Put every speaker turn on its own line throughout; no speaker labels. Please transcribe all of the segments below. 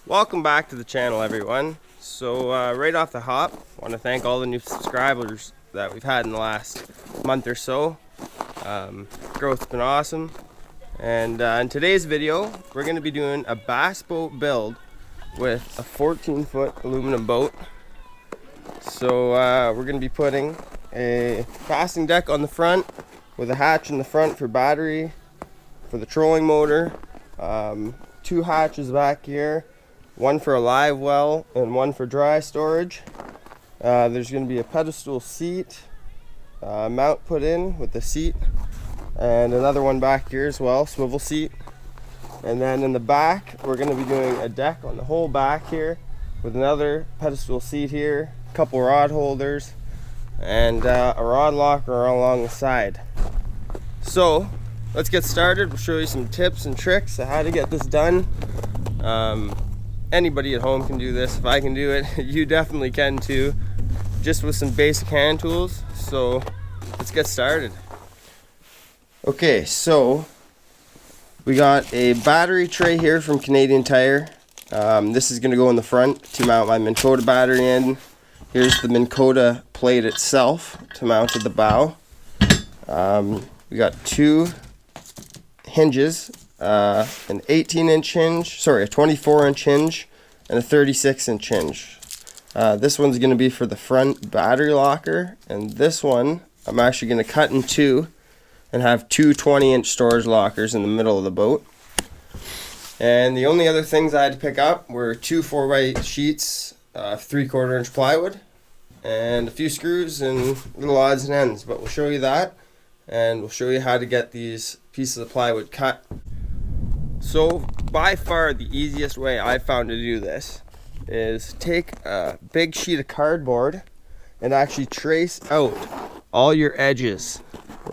Welcome back to the channel, everyone. So right off the hop, I want to thank all the new subscribers that we've had in the last month or so. Growth's been awesome. And in today's video, we're going to be doing a bass boat build with a 14-foot aluminum boat. So we're going to be putting a casting deck on the front with a hatch in the front for battery, for the trolling motor, 2 hatches back here, one for a live well and one for dry storage. There's going to be a pedestal seat mount put in with the seat, and another one back here as well, swivel seat. And then in the back, we're going to be doing a deck on the whole back here with another pedestal seat here, a couple rod holders, and a rod locker along the side. So let's get started. We'll show you some tips and tricks on how to get this done. Anybody at home can do this. If I can do it, you definitely can too, just with some basic hand tools. So let's get started. Okay, so we got a battery tray here from Canadian Tire. This is going to go in the front to mount my Minn Kota battery in. Here's the Minn Kota plate itself to mount to the bow. We got 2 hinges, an 18-inch hinge, sorry, a 24-inch hinge, and a 36-inch hinge. This one's going to be for the front battery locker, and this one I'm actually going to cut in 2 and have 2 20-inch storage lockers in the middle of the boat. And the only other things I had to pick up were 2 4x sheets, 3/4-inch plywood, and a few screws and little odds and ends, but we'll show you that, and we'll show you how to get these pieces of plywood cut. So by far the easiest way I've found to do this is take a big sheet of cardboard and actually trace out all your edges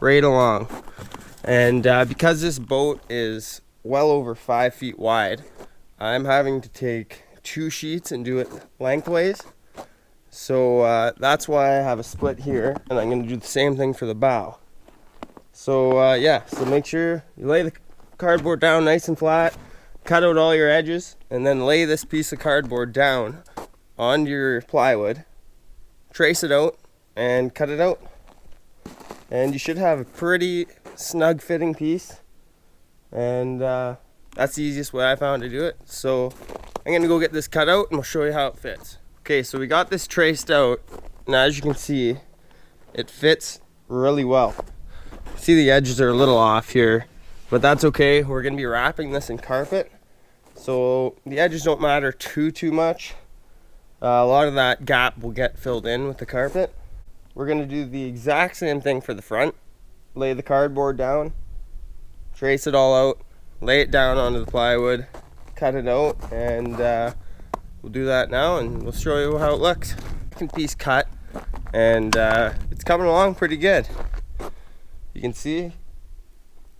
right along. And because this boat is well over 5 feet wide, I'm having to take 2 sheets and do it lengthways. So that's why I have a split here, and I'm going to do the same thing for the bow. So yeah, so make sure you lay the cardboard down nice and flat, cut out all your edges, and then lay this piece of cardboard down on your plywood, trace it out, and cut it out. And you should have a pretty snug fitting piece, and that's the easiest way I found to do it. So I'm going to go get this cut out and we'll show you how it fits. Okay, so we got this traced out, and as you can see, it fits really well. See, the edges are a little off here, but that's okay. We're going to be wrapping this in carpet, so the edges don't matter too much. A lot of that gap will get filled in with the carpet. We're going to do the exact same thing for the front. Lay the cardboard down, trace it all out, lay it down onto the plywood, cut it out, and we'll do that now and we'll show you how it looks. Second piece cut, and it's coming along pretty good. You can see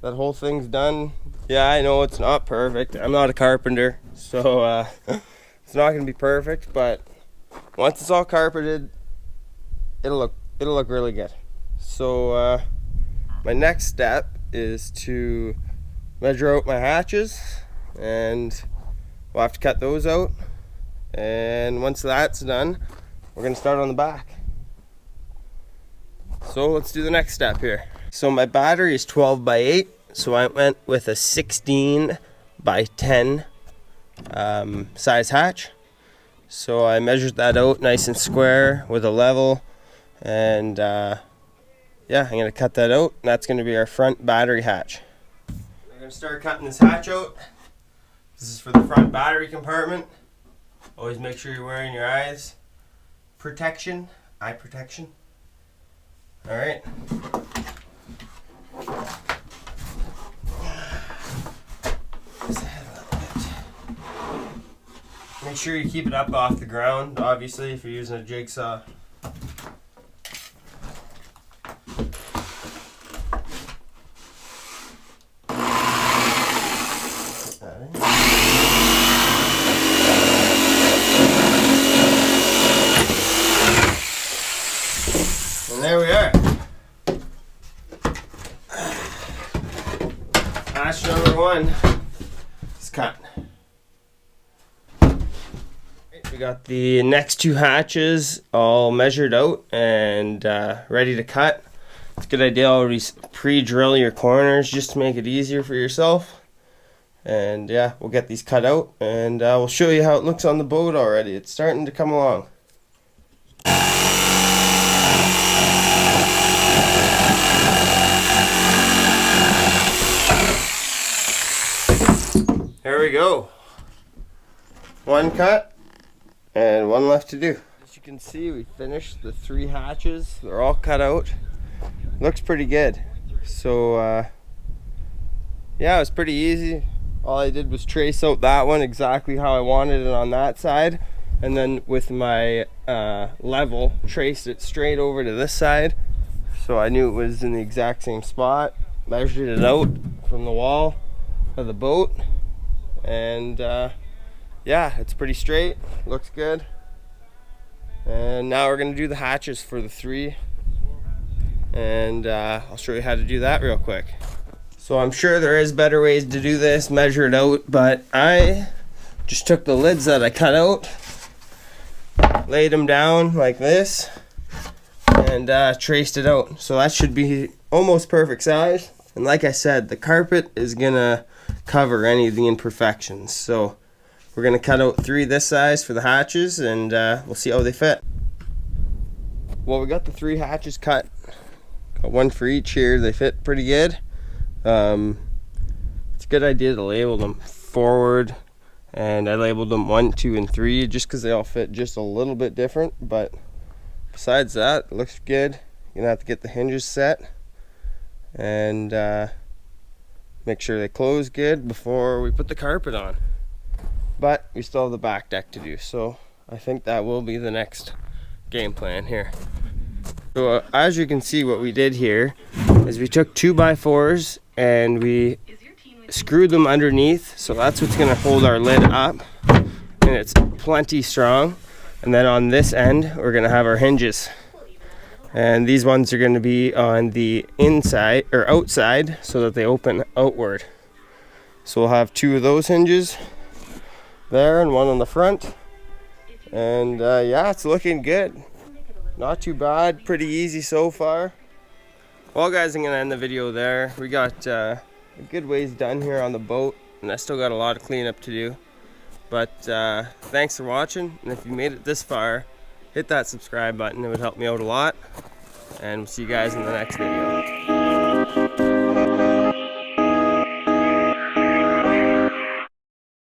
that whole thing's done. Yeah, I know it's not perfect. I'm not a carpenter, so it's not going to be perfect, but once it's all carpeted, it'll look really good. So my next step is to measure out my hatches, and we'll have to cut those out. And once that's done, we're going to start on the back. So let's do the next step here. So my battery is 12 by 8, so I went with a 16 by 10 size hatch. So I measured that out nice and square with a level, and yeah, I'm going to cut that out, and that's going to be our front battery hatch. We're going to start cutting this hatch out. This is for the front battery compartment. Always make sure you're wearing your eye protection. Alright. Make sure you keep it up off the ground, obviously, if you're using a jigsaw. And there we are. Hatch number 1 is cut. got the next two hatches all measured out and ready to cut. It's a good idea to always pre-drill your corners just to make it easier for yourself. And yeah, we'll get these cut out and we'll show you how it looks on the boat already. It's starting to come along. There we go. One cut and one left to do. As you can see, we finished the 3 hatches. They're all cut out. Looks pretty good. So yeah, it was pretty easy. All I did was trace out that one exactly how I wanted it on that side, and then with my level traced it straight over to this side, so I knew it was in the exact same spot. Measured it out from the wall of the boat, and yeah, it's pretty straight, looks good. And now we're gonna do the hatches for the 3, and I'll show you how to do that real quick. So I'm sure there is better ways to do this, measure it out, but I just took the lids that I cut out, laid them down like this, and traced it out. So that should be almost perfect size. And like I said, the carpet is gonna cover any of the imperfections. So we're gonna cut out 3 this size for the hatches, and we'll see how they fit. Well, we got the 3 hatches cut. Got one for each here. They fit pretty good. It's a good idea to label them forward, and I labeled them 1, 2, and 3 just because they all fit just a little bit different. But besides that, it looks good. You're gonna have to get the hinges set and make sure they close good before we put the carpet on. But we still have the back deck to do, so I think that will be the next game plan here. So as you can see, what we did here is we took 2x4s and we screwed them underneath, so that's what's going to hold our lid up, and it's plenty strong. And then on this end we're going to have our hinges, and these ones are going to be on the inside or outside so that they open outward. So we'll have 2 of those hinges there and one on the front, and yeah, it's looking good. Not too bad, pretty easy so far. Well guys, I'm gonna end the video there. We got a good ways done here on the boat, and I still got a lot of cleanup to do. But thanks for watching, and if you made it this far, hit that subscribe button. It would help me out a lot, and we'll see you guys in the next video.